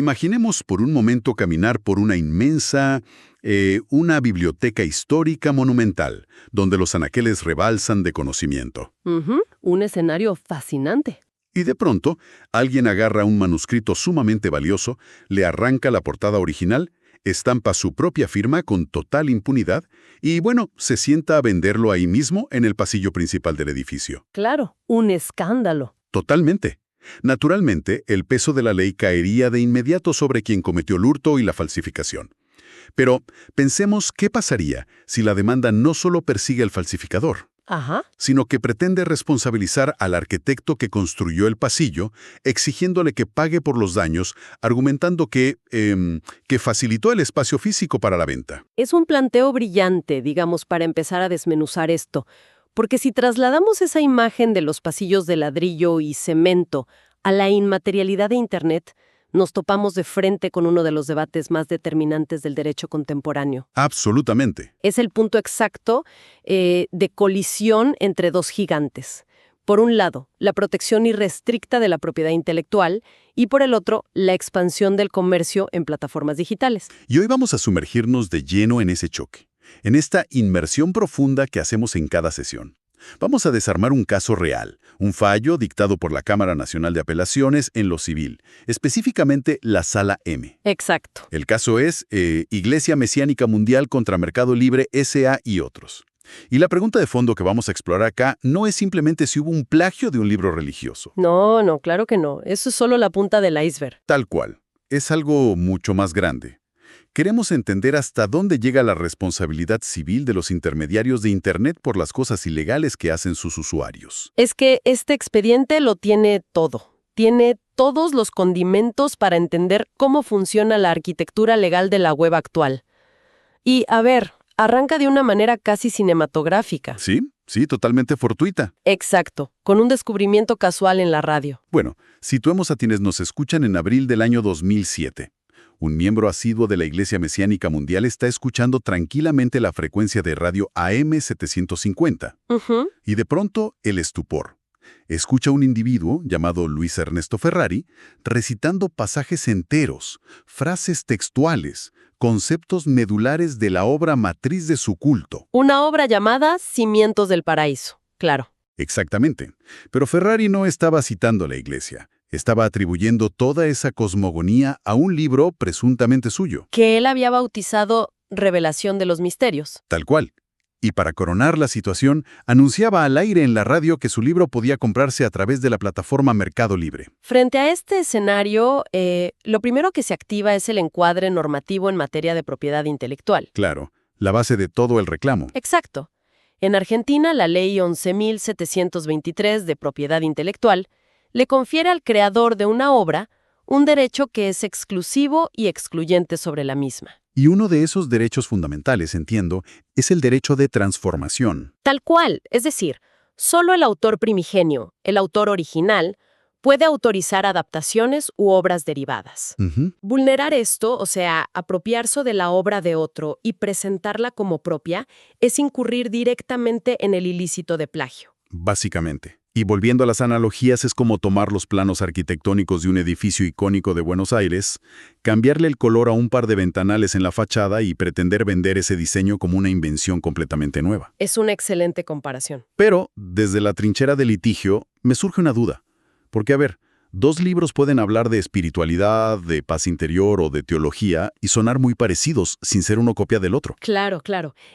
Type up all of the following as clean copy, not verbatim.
Imaginemos por un momento caminar por una una biblioteca histórica monumental, donde los anaqueles rebalsan de conocimiento. Un escenario fascinante. Y de pronto, alguien agarra un manuscrito sumamente valioso, le arranca la portada original, estampa su propia firma con total impunidad y, bueno, se sienta a venderlo ahí mismo en el pasillo principal del edificio. Claro, un escándalo. Totalmente. Naturalmente, el peso de la ley caería de inmediato sobre quien cometió el hurto y la falsificación. Pero pensemos qué pasaría si la demanda no solo persigue al falsificador, sino que pretende responsabilizar al arquitecto que construyó el pasillo, exigiéndole que pague por los daños, argumentando que facilitó el espacio físico para la venta. Es un planteo brillante, digamos, para empezar a desmenuzar esto. Porque si trasladamos esa imagen de los pasillos de ladrillo y cemento a la inmaterialidad de Internet, nos topamos de frente con uno de los debates más determinantes del derecho contemporáneo. Absolutamente. Es el punto exacto de colisión entre dos gigantes. Por un lado, la protección irrestricta de la propiedad intelectual y por el otro, la expansión del comercio en plataformas digitales. Y hoy vamos a sumergirnos de lleno en ese choque, en esta inmersión profunda que hacemos en cada sesión. Vamos a desarmar un caso real, un fallo dictado por la Cámara Nacional de Apelaciones en lo civil, específicamente la Sala M. Exacto. El caso es Iglesia Mesiánica Mundial contra Mercado Libre S.A. y otros. Y la pregunta de fondo que vamos a explorar acá no es simplemente si hubo un plagio de un libro religioso. No, claro que no. Eso es solo la punta del iceberg. Tal cual. Es algo mucho más grande. Queremos entender hasta dónde llega la responsabilidad civil de los intermediarios de Internet por las cosas ilegales que hacen sus usuarios. Es que este expediente lo tiene todo. Tiene todos los condimentos para entender cómo funciona la arquitectura legal de la web actual. Y, a ver, arranca de una manera casi cinematográfica. Sí, totalmente fortuita. Exacto, con un descubrimiento casual en la radio. Bueno, situemos a quienes nos escuchan en abril del año 2007. Un miembro asiduo de la Iglesia Mesiánica Mundial está escuchando tranquilamente la frecuencia de radio AM 750. Y de pronto, el estupor. Escucha a un individuo, llamado Luis Ernesto Ferrari, recitando pasajes enteros, frases textuales, conceptos medulares de la obra matriz de su culto. Una obra llamada Cimientos del Paraíso, claro. Exactamente. Pero Ferrari no estaba citando a la Iglesia. Estaba atribuyendo toda esa cosmogonía a un libro presuntamente suyo. Que él había bautizado Revelación de los Misterios. Tal cual. Y para coronar la situación, anunciaba al aire en la radio que su libro podía comprarse a través de la plataforma Mercado Libre. Frente a este escenario, lo primero que se activa es el encuadre normativo en materia de propiedad intelectual. Claro, la base de todo el reclamo. Exacto. En Argentina, la Ley 11.723 de propiedad intelectual le confiere al creador de una obra un derecho que es exclusivo y excluyente sobre la misma. Y uno de esos derechos fundamentales, entiendo, es el derecho de transformación. Tal cual, es decir, solo el autor primigenio, el autor original, puede autorizar adaptaciones u obras derivadas. Vulnerar esto, o sea, apropiarse de la obra de otro y presentarla como propia, es incurrir directamente en el ilícito de plagio. Básicamente. Y volviendo a las analogías, es como tomar los planos arquitectónicos de un edificio icónico de Buenos Aires, cambiarle el color a un par de ventanales en la fachada y pretender vender ese diseño como una invención completamente nueva. Es una excelente comparación. Pero, desde la trinchera del litigio, me surge una duda. Porque, a ver, dos libros pueden hablar de espiritualidad, de paz interior o de teología y sonar muy parecidos sin ser uno copia del otro. Claro.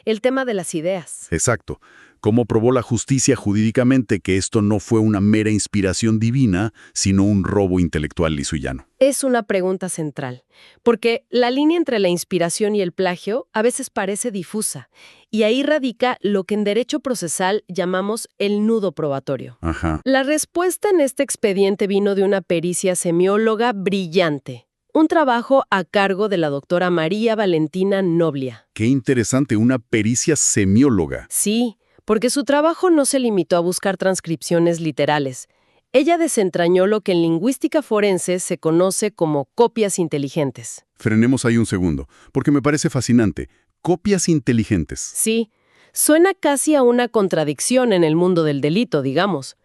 El tema de las ideas. Exacto. ¿Cómo probó la justicia jurídicamente que esto no fue una mera inspiración divina, sino un robo intelectual liso y llano? Es una pregunta central, porque la línea entre la inspiración y el plagio a veces parece difusa, y ahí radica lo que en derecho procesal llamamos el nudo probatorio. La respuesta en este expediente vino de una pericia semióloga brillante. Un trabajo a cargo de la doctora María Valentina Noblia. Qué interesante, una pericia semióloga. Sí, porque su trabajo no se limitó a buscar transcripciones literales. Ella desentrañó lo que en lingüística forense se conoce como copias inteligentes. Frenemos ahí un segundo, porque me parece fascinante. Copias inteligentes. Sí, suena casi a una contradicción en el mundo del delito, digamos.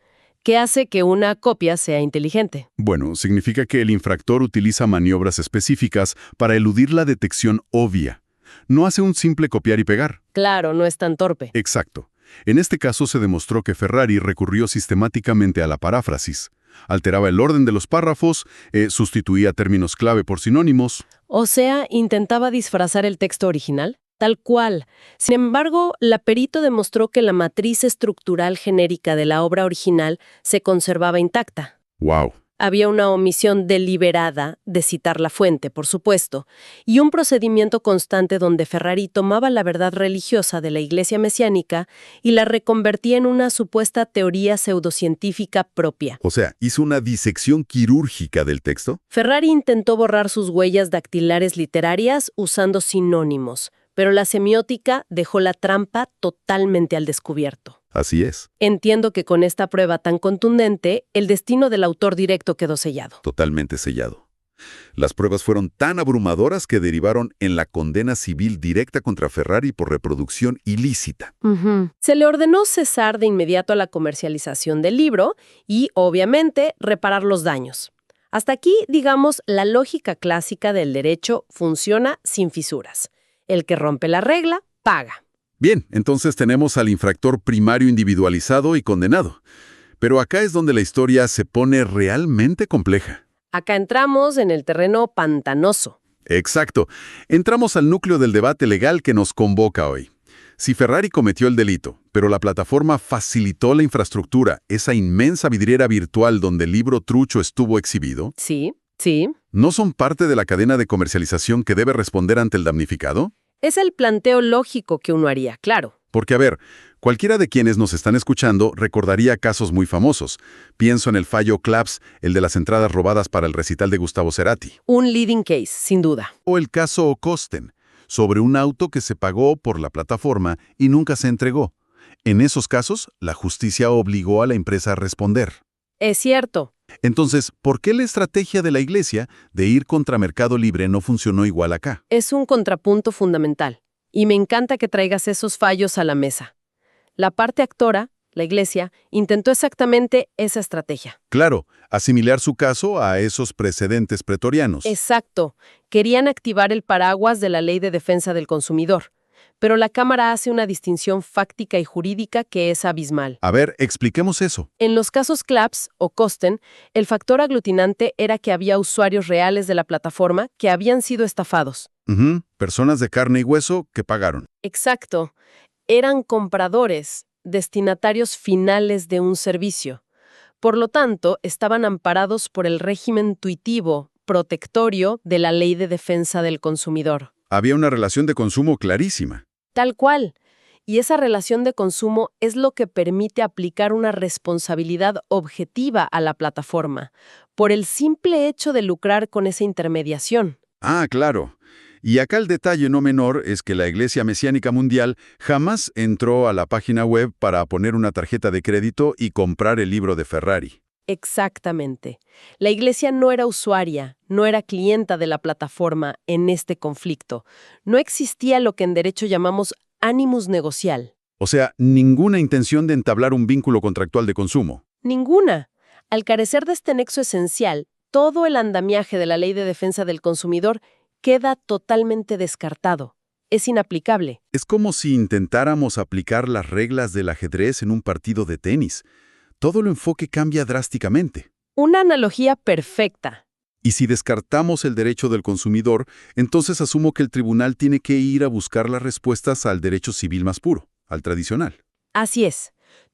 ¿Qué hace que una copia sea inteligente? Bueno, significa que el infractor utiliza maniobras específicas para eludir la detección obvia. No hace un simple copiar y pegar. Claro, no es tan torpe. Exacto. En este caso se demostró que Ferrari recurrió sistemáticamente a la paráfrasis. Alteraba el orden de los párrafos, sustituía términos clave por sinónimos. O sea, intentaba disfrazar el texto original, tal cual. Sin embargo, la perito demostró que la matriz estructural genérica de la obra original se conservaba intacta. ¡Wow! Había una omisión deliberada de citar la fuente, por supuesto, y un procedimiento constante donde Ferrari tomaba la verdad religiosa de la Iglesia mesiánica y la reconvertía en una supuesta teoría pseudocientífica propia. O sea, hizo una disección quirúrgica del texto. Ferrari intentó borrar sus huellas dactilares literarias usando sinónimos, pero la semiótica dejó la trampa totalmente al descubierto. Así es. Entiendo que con esta prueba tan contundente, el destino del autor directo quedó sellado. Totalmente sellado. Las pruebas fueron tan abrumadoras que derivaron en la condena civil directa contra Ferrari por reproducción ilícita. Se le ordenó cesar de inmediato la comercialización del libro y, obviamente, reparar los daños. Hasta aquí, digamos, la lógica clásica del derecho funciona sin fisuras. El que rompe la regla, paga. Bien, entonces tenemos al infractor primario individualizado y condenado. Pero acá es donde la historia se pone realmente compleja. Acá entramos en el terreno pantanoso. Exacto. Entramos al núcleo del debate legal que nos convoca hoy. Si Ferrari cometió el delito, pero la plataforma facilitó la infraestructura, esa inmensa vidriera virtual donde el libro trucho estuvo exhibido, Sí. ¿no son parte de la cadena de comercialización que debe responder ante el damnificado? Es el planteo lógico que uno haría, claro. Porque, a ver, cualquiera de quienes nos están escuchando recordaría casos muy famosos. Pienso en el fallo Claps, el de las entradas robadas para el recital de Gustavo Cerati. Un leading case, sin duda. O el caso Ocosten, sobre un auto que se pagó por la plataforma y nunca se entregó. En esos casos, la justicia obligó a la empresa a responder. Es cierto. Entonces, ¿por qué la estrategia de la Iglesia de ir contra Mercado Libre no funcionó igual acá? Es un contrapunto fundamental. Y me encanta que traigas esos fallos a la mesa. La parte actora, la Iglesia, intentó exactamente esa estrategia. Claro, asimilar su caso a esos precedentes pretorianos. Exacto. Querían activar el paraguas de la Ley de Defensa del Consumidor. Pero la Cámara hace una distinción fáctica y jurídica que es abismal. A ver, expliquemos eso. En los casos Claps o Costen, el factor aglutinante era que había usuarios reales de la plataforma que habían sido estafados. Personas de carne y hueso que pagaron. Exacto. Eran compradores, destinatarios finales de un servicio. Por lo tanto, estaban amparados por el régimen tuitivo, protectorio de la Ley de Defensa del Consumidor. Había una relación de consumo clarísima. Tal cual. Y esa relación de consumo es lo que permite aplicar una responsabilidad objetiva a la plataforma, por el simple hecho de lucrar con esa intermediación. Ah, claro. Y acá el detalle no menor es que la Iglesia Mesiánica Mundial jamás entró a la página web para poner una tarjeta de crédito y comprar el libro de Ferrari. Exactamente. La Iglesia no era usuaria, no era clienta de la plataforma en este conflicto. No existía lo que en derecho llamamos animus negocial. O sea, ninguna intención de entablar un vínculo contractual de consumo. Ninguna. Al carecer de este nexo esencial, todo el andamiaje de la Ley de Defensa del Consumidor queda totalmente descartado. Es inaplicable. Es como si intentáramos aplicar las reglas del ajedrez en un partido de tenis. Todo el enfoque cambia drásticamente. Una analogía perfecta. Y si descartamos el derecho del consumidor, entonces asumo que el tribunal tiene que ir a buscar las respuestas al derecho civil más puro, al tradicional. Así es.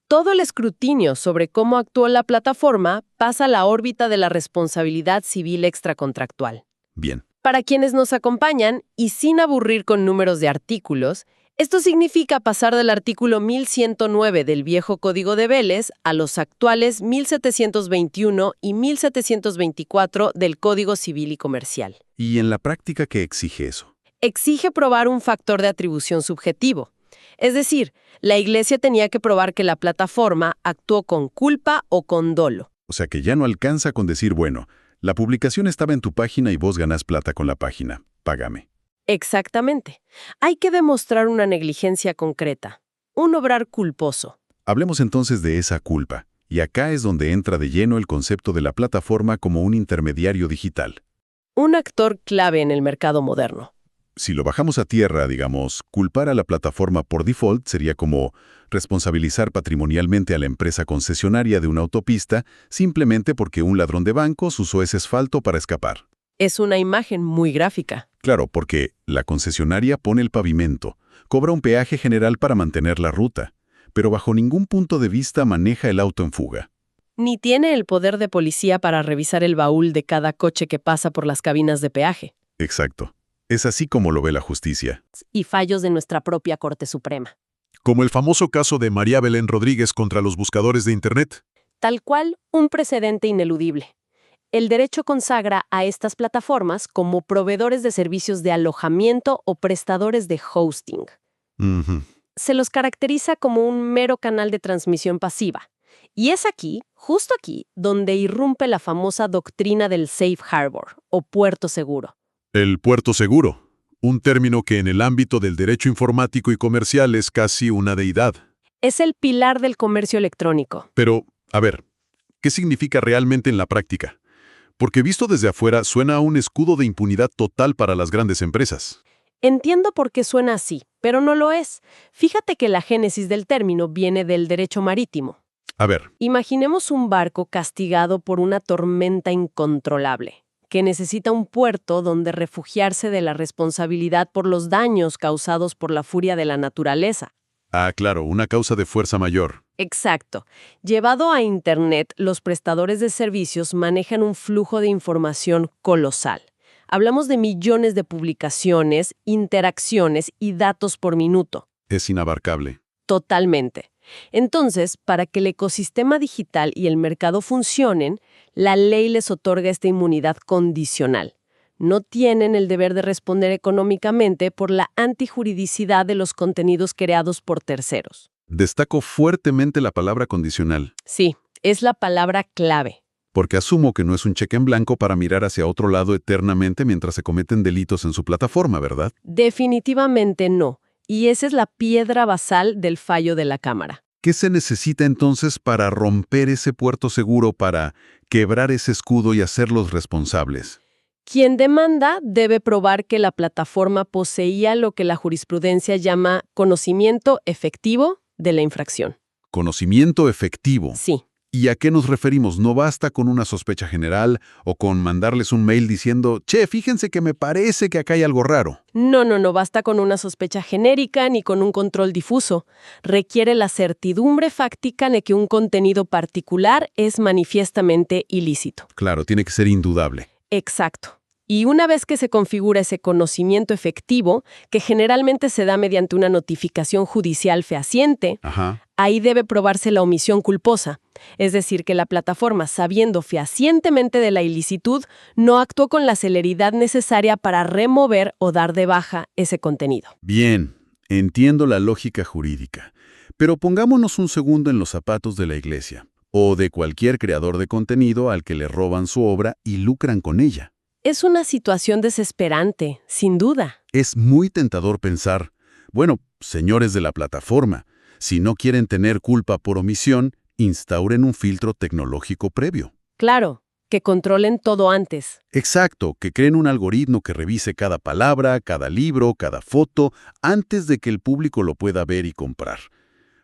Todo el escrutinio sobre cómo actuó la plataforma pasa a la órbita de la responsabilidad civil extracontractual. Bien. Para quienes nos acompañan, y sin aburrir con números de artículos, esto significa pasar del artículo 1109 del viejo Código de Vélez a los actuales 1721 y 1724 del Código Civil y Comercial. ¿Y en la práctica qué exige eso? Exige probar un factor de atribución subjetivo. Es decir, la Iglesia tenía que probar que la plataforma actuó con culpa o con dolo. O sea que ya no alcanza con decir, bueno, la publicación estaba en tu página y vos ganás plata con la página. Págame. Exactamente. Hay que demostrar una negligencia concreta, un obrar culposo. Hablemos entonces de esa culpa. Y acá es donde entra de lleno el concepto de la plataforma como un intermediario digital. Un actor clave en el mercado moderno. Si lo bajamos a tierra, digamos, culpar a la plataforma por default sería como responsabilizar patrimonialmente a la empresa concesionaria de una autopista simplemente porque un ladrón de bancos usó ese asfalto para escapar. Es una imagen muy gráfica. Claro, porque la concesionaria pone el pavimento, cobra un peaje general para mantener la ruta, pero bajo ningún punto de vista maneja el auto en fuga. Ni tiene el poder de policía para revisar el baúl de cada coche que pasa por las cabinas de peaje. Exacto. Es así como lo ve la justicia. Y fallos de nuestra propia Corte Suprema. Como el famoso caso de María Belén Rodríguez contra los buscadores de Internet. Tal cual, un precedente ineludible. El derecho consagra a estas plataformas como proveedores de servicios de alojamiento o prestadores de hosting. Se los caracteriza como un mero canal de transmisión pasiva. Y es aquí, justo aquí, donde irrumpe la famosa doctrina del safe harbor, o puerto seguro. El puerto seguro, un término que en el ámbito del derecho informático y comercial es casi una deidad. Es el pilar del comercio electrónico. Pero, a ver, ¿qué significa realmente en la práctica? Porque visto desde afuera suena a un escudo de impunidad total para las grandes empresas. Entiendo por qué suena así, pero no lo es. Fíjate que la génesis del término viene del derecho marítimo. A ver. Imaginemos un barco castigado por una tormenta incontrolable, que necesita un puerto donde refugiarse de la responsabilidad por los daños causados por la furia de la naturaleza. Ah, claro, una causa de fuerza mayor. Exacto. Llevado a Internet, los prestadores de servicios manejan un flujo de información colosal. Hablamos de millones de publicaciones, interacciones y datos por minuto. Es inabarcable. Totalmente. Entonces, para que el ecosistema digital y el mercado funcionen, la ley les otorga esta inmunidad condicional. No tienen el deber de responder económicamente por la antijuridicidad de los contenidos creados por terceros. Destaco fuertemente la palabra condicional. Sí, es la palabra clave. Porque asumo que no es un cheque en blanco para mirar hacia otro lado eternamente mientras se cometen delitos en su plataforma, ¿verdad? Definitivamente no. Y esa es la piedra basal del fallo de la Cámara. ¿Qué se necesita entonces para romper ese puerto seguro, para quebrar ese escudo y hacerlos responsables? Quien demanda debe probar que la plataforma poseía lo que la jurisprudencia llama conocimiento efectivo de la infracción. Conocimiento efectivo. Sí. ¿Y a qué nos referimos? No basta con una sospecha general o con mandarles un mail diciendo, che, fíjense que me parece que acá hay algo raro. No basta con una sospecha genérica ni con un control difuso. Requiere la certidumbre fáctica de que un contenido particular es manifiestamente ilícito. Claro, tiene que ser indudable. Exacto. Y una vez que se configura ese conocimiento efectivo, que generalmente se da mediante una notificación judicial fehaciente, ahí debe probarse la omisión culposa. Es decir, que la plataforma, sabiendo fehacientemente de la ilicitud, no actuó con la celeridad necesaria para remover o dar de baja ese contenido. Bien, entiendo la lógica jurídica. Pero pongámonos un segundo en los zapatos de la iglesia, o de cualquier creador de contenido al que le roban su obra y lucran con ella. Es una situación desesperante, sin duda. Es muy tentador pensar, bueno, señores de la plataforma, si no quieren tener culpa por omisión, instauren un filtro tecnológico previo. Claro, que controlen todo antes. Exacto, que creen un algoritmo que revise cada palabra, cada libro, cada foto, antes de que el público lo pueda ver y comprar.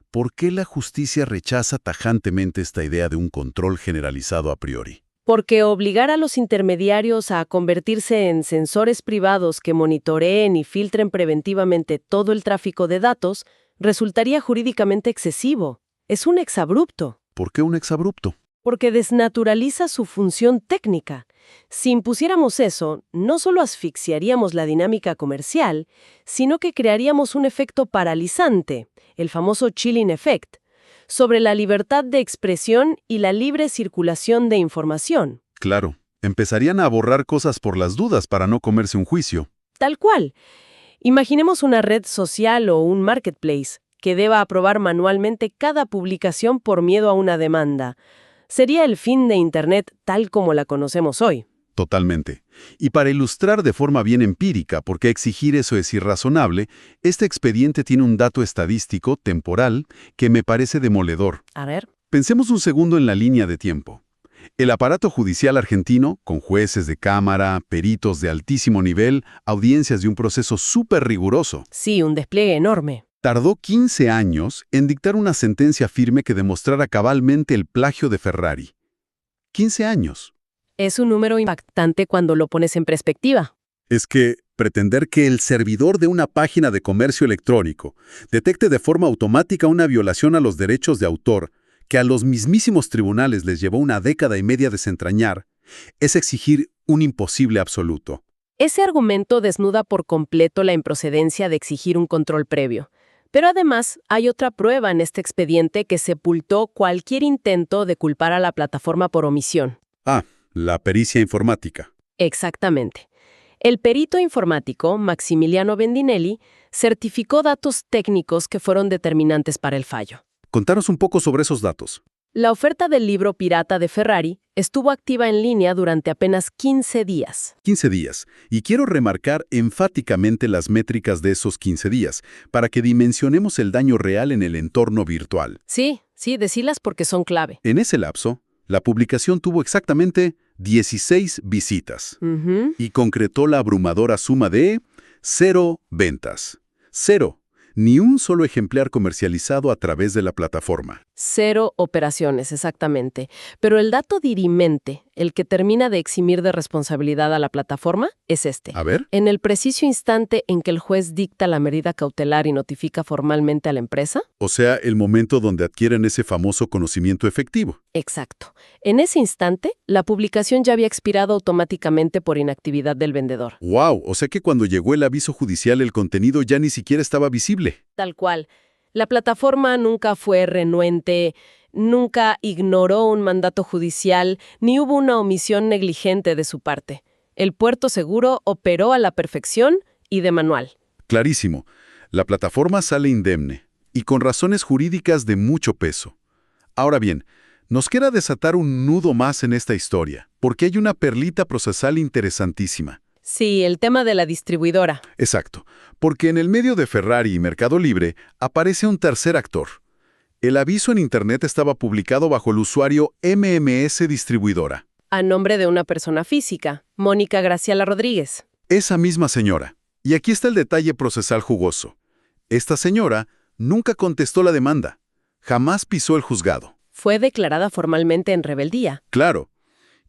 ¿Por qué la justicia rechaza tajantemente esta idea de un control generalizado a priori? Porque obligar a los intermediarios a convertirse en sensores privados que monitoreen y filtren preventivamente todo el tráfico de datos resultaría jurídicamente excesivo. Es un exabrupto. ¿Por qué un exabrupto? Porque desnaturaliza su función técnica. Si impusiéramos eso, no solo asfixiaríamos la dinámica comercial, sino que crearíamos un efecto paralizante, el famoso chilling effect, sobre la libertad de expresión y la libre circulación de información. Claro, empezarían a borrar cosas por las dudas para no comerse un juicio. Tal cual. Imaginemos una red social o un marketplace que deba aprobar manualmente cada publicación por miedo a una demanda. Sería el fin de Internet tal como la conocemos hoy. Totalmente. Y para ilustrar de forma bien empírica por qué exigir eso es irrazonable, este expediente tiene un dato estadístico, temporal, que me parece demoledor. A ver. Pensemos un segundo en la línea de tiempo. El aparato judicial argentino, con jueces de cámara, peritos de altísimo nivel, audiencias de un proceso súper riguroso, Sí, un despliegue enorme. tardó 15 años en dictar una sentencia firme que demostrara cabalmente el plagio de Ferrari. 15 años. Es un número impactante cuando lo pones en perspectiva. Es que pretender que el servidor de una página de comercio electrónico detecte de forma automática una violación a los derechos de autor que a los mismísimos tribunales les llevó una década y media desentrañar, es exigir un imposible absoluto. Ese argumento desnuda por completo la improcedencia de exigir un control previo. Pero además, hay otra prueba en este expediente que sepultó cualquier intento de culpar a la plataforma por omisión. Ah, la pericia informática. Exactamente. El perito informático, Maximiliano Bendinelli, certificó datos técnicos que fueron determinantes para el fallo. Contanos un poco sobre esos datos. La oferta del libro pirata de Ferrari estuvo activa en línea durante apenas 15 días. 15 días. Y quiero remarcar enfáticamente las métricas de esos 15 días, para que dimensionemos el daño real en el entorno virtual. Sí, decilas porque son clave. En ese lapso, la publicación tuvo exactamente 16 visitas y concretó la abrumadora suma de 0 ventas. 0. Ni un solo ejemplar comercializado a través de la plataforma. 0 operaciones, exactamente. Pero el dato dirimente, el que termina de eximir de responsabilidad a la plataforma, es este. A ver. En el preciso instante en que el juez dicta la medida cautelar y notifica formalmente a la empresa. O sea, el momento donde adquieren ese famoso conocimiento efectivo. Exacto. En ese instante, la publicación ya había expirado automáticamente por inactividad del vendedor. ¡Wow! O sea que cuando llegó el aviso judicial el contenido ya ni siquiera estaba visible. Tal cual. La plataforma nunca fue renuente, nunca ignoró un mandato judicial, ni hubo una omisión negligente de su parte. El puerto seguro operó a la perfección y de manual. Clarísimo. La plataforma sale indemne, y con razones jurídicas de mucho peso. Ahora bien, nos queda desatar un nudo más en esta historia, porque hay una perlita procesal interesantísima. Sí, el tema de la distribuidora. Exacto, porque en el medio de Ferrari y Mercado Libre aparece un tercer actor. El aviso en Internet estaba publicado bajo el usuario MMS Distribuidora. A nombre de una persona física, Mónica Graciela Rodríguez. Esa misma señora. Y aquí está el detalle procesal jugoso. Esta señora nunca contestó la demanda. Jamás pisó el juzgado. Fue declarada formalmente en rebeldía. Claro.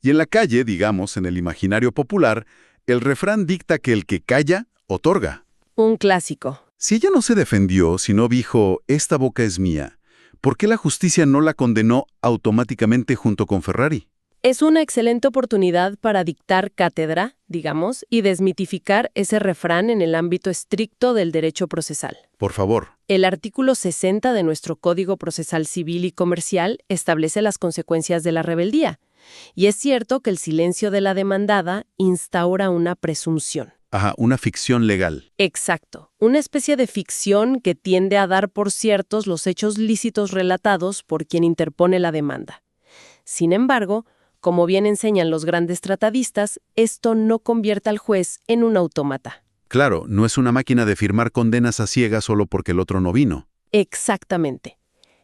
Y en la calle, digamos, en el imaginario popular, el refrán dicta que el que calla, otorga. Un clásico. Si ella no se defendió, sino dijo, esta boca es mía, ¿por qué la justicia no la condenó automáticamente junto con Ferrari? Es una excelente oportunidad para dictar cátedra, digamos, y desmitificar ese refrán en el ámbito estricto del derecho procesal. Por favor. El artículo 60 de nuestro Código Procesal Civil y Comercial establece las consecuencias de la rebeldía. Y es cierto que el silencio de la demandada instaura una presunción. Ajá, una ficción legal. Exacto. Una especie de ficción que tiende a dar por ciertos los hechos lícitos relatados por quien interpone la demanda. Sin embargo, como bien enseñan los grandes tratadistas, esto no convierte al juez en un autómata. Claro, no es una máquina de firmar condenas a ciegas solo porque el otro no vino. Exactamente.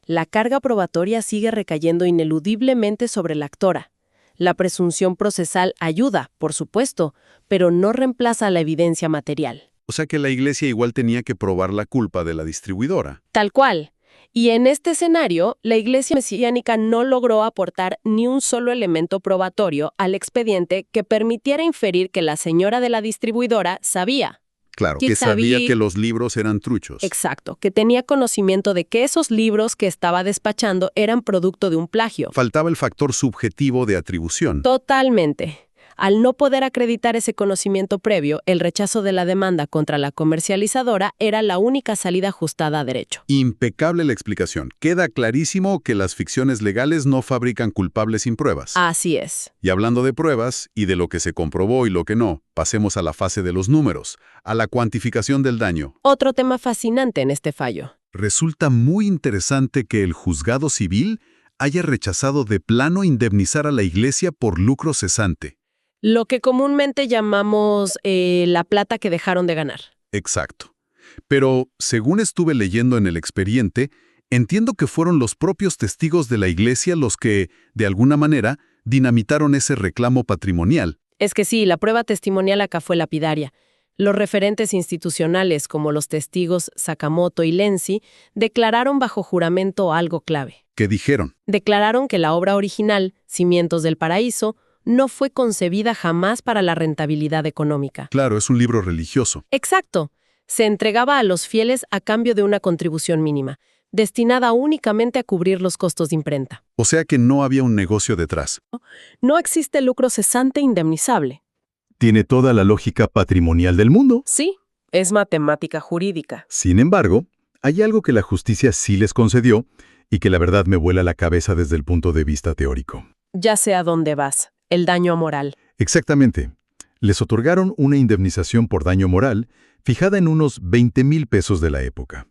La carga probatoria sigue recayendo ineludiblemente sobre la actora. La presunción procesal ayuda, por supuesto, pero no reemplaza la evidencia material. O sea que la iglesia igual tenía que probar la culpa de la distribuidora. Tal cual. Y en este escenario, la Iglesia mesiánica no logró aportar ni un solo elemento probatorio al expediente que permitiera inferir que la señora de la distribuidora sabía. Claro, que sabía que los libros eran truchos. Exacto, que tenía conocimiento de que esos libros que estaba despachando eran producto de un plagio. Faltaba el factor subjetivo de atribución. Totalmente. Al no poder acreditar ese conocimiento previo, el rechazo de la demanda contra la comercializadora era la única salida ajustada a derecho. Impecable la explicación. Queda clarísimo que las ficciones legales no fabrican culpables sin pruebas. Así es. Y hablando de pruebas y de lo que se comprobó y lo que no, pasemos a la fase de los números, a la cuantificación del daño. Otro tema fascinante en este fallo. Resulta muy interesante que el juzgado civil haya rechazado de plano indemnizar a la iglesia por lucro cesante. Lo que comúnmente llamamos la plata que dejaron de ganar. Exacto. Pero, según estuve leyendo en el expediente, Entiendo que fueron los propios testigos de la iglesia los que, de alguna manera, dinamitaron ese reclamo patrimonial. Es que sí, la prueba testimonial acá fue lapidaria. Los referentes institucionales, como los testigos Sakamoto y Lenzi, declararon bajo juramento algo clave. ¿Qué dijeron? Declararon que la obra original, Cimientos del Paraíso, no fue concebida jamás para la rentabilidad económica. Claro, es un libro religioso. Exacto. Se entregaba a los fieles a cambio de una contribución mínima, destinada únicamente a cubrir los costos de imprenta. O sea que no había un negocio detrás. No existe lucro cesante indemnizable. Tiene toda la lógica patrimonial del mundo. Sí, es matemática jurídica. Sin embargo, hay algo que la justicia sí les concedió y que la verdad me vuela la cabeza desde el punto de vista teórico. Ya sé a dónde vas, el daño moral. Exactamente. Les otorgaron una indemnización por daño moral fijada en unos 20,000 pesos de la época.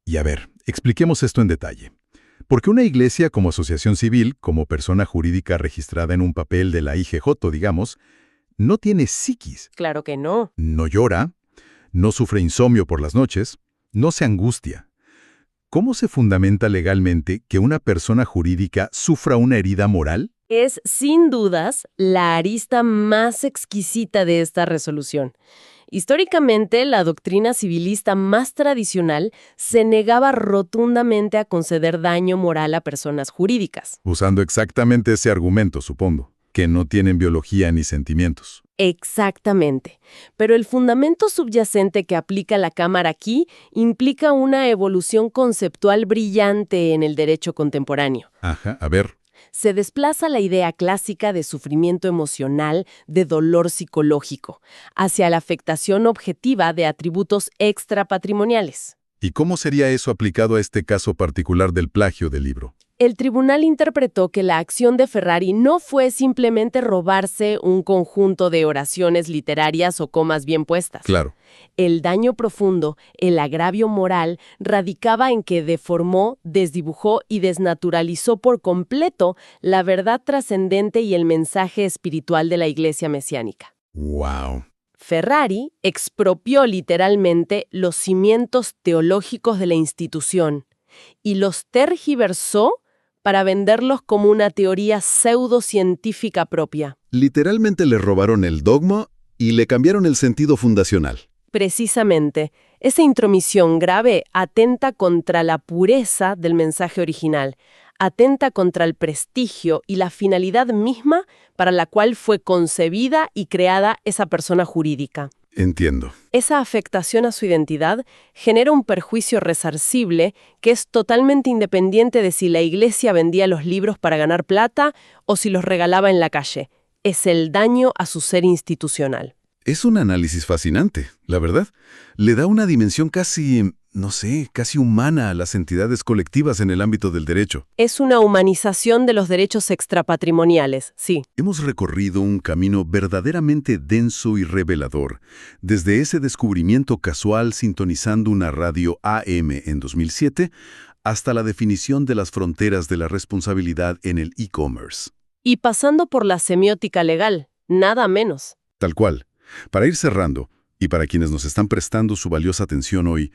Y a ver, expliquemos esto en detalle. Porque una iglesia como asociación civil, como persona jurídica registrada en un papel de la IGJ, digamos, no tiene psiquis. Claro que no. No llora, no sufre insomnio por las noches, no se angustia. ¿Cómo se fundamenta legalmente que una persona jurídica sufra una herida moral? Es, sin dudas, la arista más exquisita de esta resolución. Históricamente, la doctrina civilista más tradicional se negaba rotundamente a conceder daño moral a personas jurídicas. Usando exactamente ese argumento, supongo, que no tienen biología ni sentimientos. Exactamente. Pero el fundamento subyacente que aplica la Cámara aquí implica una evolución conceptual brillante en el derecho contemporáneo. Ajá, a ver. Se desplaza la idea clásica de sufrimiento emocional, de dolor psicológico, hacia la afectación objetiva de atributos extrapatrimoniales. ¿Y cómo sería eso aplicado a este caso particular del plagio del libro? El tribunal interpretó que la acción de Ferrari no fue simplemente robarse un conjunto de oraciones literarias o comas bien puestas. Claro. El daño profundo, el agravio moral, radicaba en que deformó, desdibujó y desnaturalizó por completo la verdad trascendente y el mensaje espiritual de la Iglesia mesiánica. ¡Wow! Ferrari expropió literalmente los cimientos teológicos de la institución y los tergiversó para venderlos como una teoría pseudocientífica propia. Literalmente le robaron el dogma y le cambiaron el sentido fundacional. Precisamente, esa intromisión grave atenta contra la pureza del mensaje original, atenta contra el prestigio y la finalidad misma para la cual fue concebida y creada esa persona jurídica. Entiendo. Esa afectación a su identidad genera un perjuicio resarcible que es totalmente independiente de si la iglesia vendía los libros para ganar plata o si los regalaba en la calle. Es el daño a su ser institucional. Es un análisis fascinante, la verdad. Le da una dimensión casi, casi humana a las entidades colectivas en el ámbito del derecho. Es una humanización de los derechos extrapatrimoniales, sí. Hemos recorrido un camino verdaderamente denso y revelador, desde ese descubrimiento casual sintonizando una radio AM en 2007 hasta la definición de las fronteras de la responsabilidad en el e-commerce. Y pasando por la semiótica legal, nada menos. Tal cual. Para ir cerrando, y para quienes nos están prestando su valiosa atención hoy,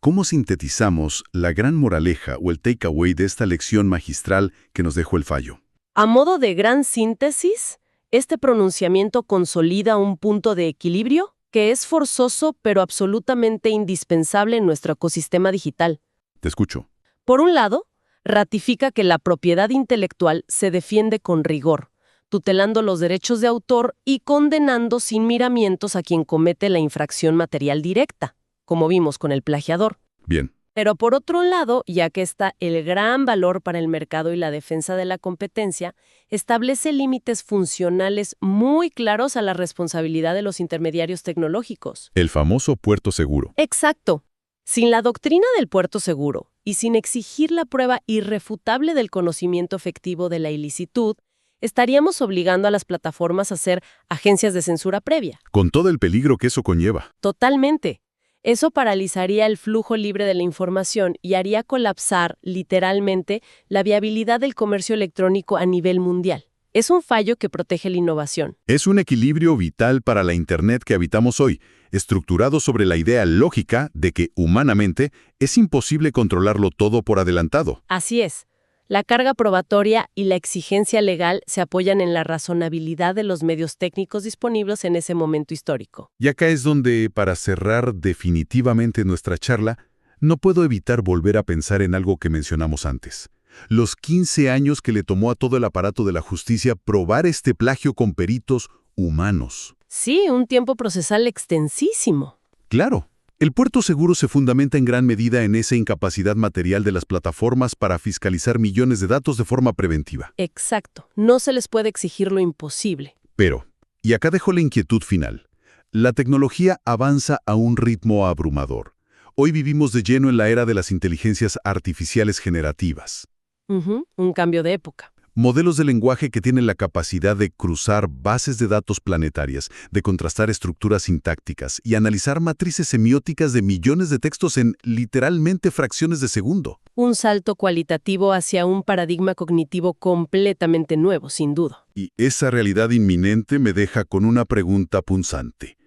¿cómo sintetizamos la gran moraleja o el takeaway de esta lección magistral que nos dejó el fallo? A modo de gran síntesis, este pronunciamiento consolida un punto de equilibrio que es forzoso pero absolutamente indispensable en nuestro ecosistema digital. Te escucho. Por un lado, ratifica que la propiedad intelectual se defiende con rigor, tutelando los derechos de autor y condenando sin miramientos a quien comete la infracción material directa, como vimos con el plagiador. Bien. Pero por otro lado, ya que está el gran valor para el mercado y la defensa de la competencia, establece límites funcionales muy claros a la responsabilidad de los intermediarios tecnológicos. El famoso puerto seguro. Exacto. Sin la doctrina del puerto seguro y sin exigir la prueba irrefutable del conocimiento efectivo de la ilicitud, estaríamos obligando a las plataformas a ser agencias de censura previa. Con todo el peligro que eso conlleva. Totalmente. Eso paralizaría el flujo libre de la información y haría colapsar, literalmente, la viabilidad del comercio electrónico a nivel mundial. Es un fallo que protege la innovación. Es un equilibrio vital para la Internet que habitamos hoy, estructurado sobre la idea lógica de que, humanamente, es imposible controlarlo todo por adelantado. Así es. La carga probatoria y la exigencia legal se apoyan en la razonabilidad de los medios técnicos disponibles en ese momento histórico. Y acá es donde, para cerrar definitivamente nuestra charla, no puedo evitar volver a pensar en algo que mencionamos antes. Los 15 años que le tomó a todo el aparato de la justicia probar este plagio con peritos humanos. Sí, un tiempo procesal extensísimo. Claro. El puerto seguro se fundamenta en gran medida en esa incapacidad material de las plataformas para fiscalizar millones de datos de forma preventiva. Exacto. No se les puede exigir lo imposible. Pero, y acá dejo la inquietud final, la tecnología avanza a un ritmo abrumador. Hoy vivimos de lleno en la era de las inteligencias artificiales generativas. Un cambio de época. Modelos de lenguaje que tienen la capacidad de cruzar bases de datos planetarias, de contrastar estructuras sintácticas y analizar matrices semióticas de millones de textos en literalmente fracciones de segundo. Un salto cualitativo hacia un paradigma cognitivo completamente nuevo, sin duda. Y esa realidad inminente me deja con una pregunta punzante.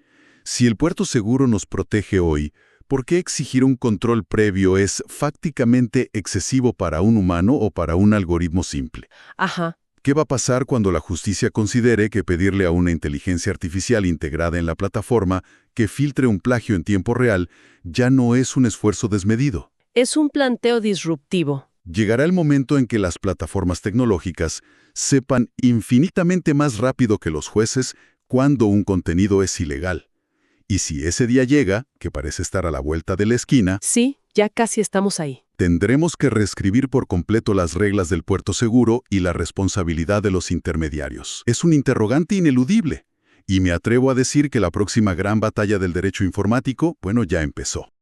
Si el puerto seguro nos protege hoy, ¿por qué exigir un control previo es fácticamente excesivo para un humano o para un algoritmo simple? Ajá. ¿Qué va a pasar cuando la justicia considere que pedirle a una inteligencia artificial integrada en la plataforma que filtre un plagio en tiempo real ya no es un esfuerzo desmedido? Es un planteo disruptivo. Llegará el momento en que las plataformas tecnológicas sepan infinitamente más rápido que los jueces cuándo un contenido es ilegal. Y si ese día llega, que parece estar a la vuelta de la esquina, sí, ya casi estamos ahí. Tendremos que reescribir por completo las reglas del puerto seguro y la responsabilidad de los intermediarios. Es un interrogante ineludible. Y me atrevo a decir que la próxima gran batalla del derecho informático, ya empezó.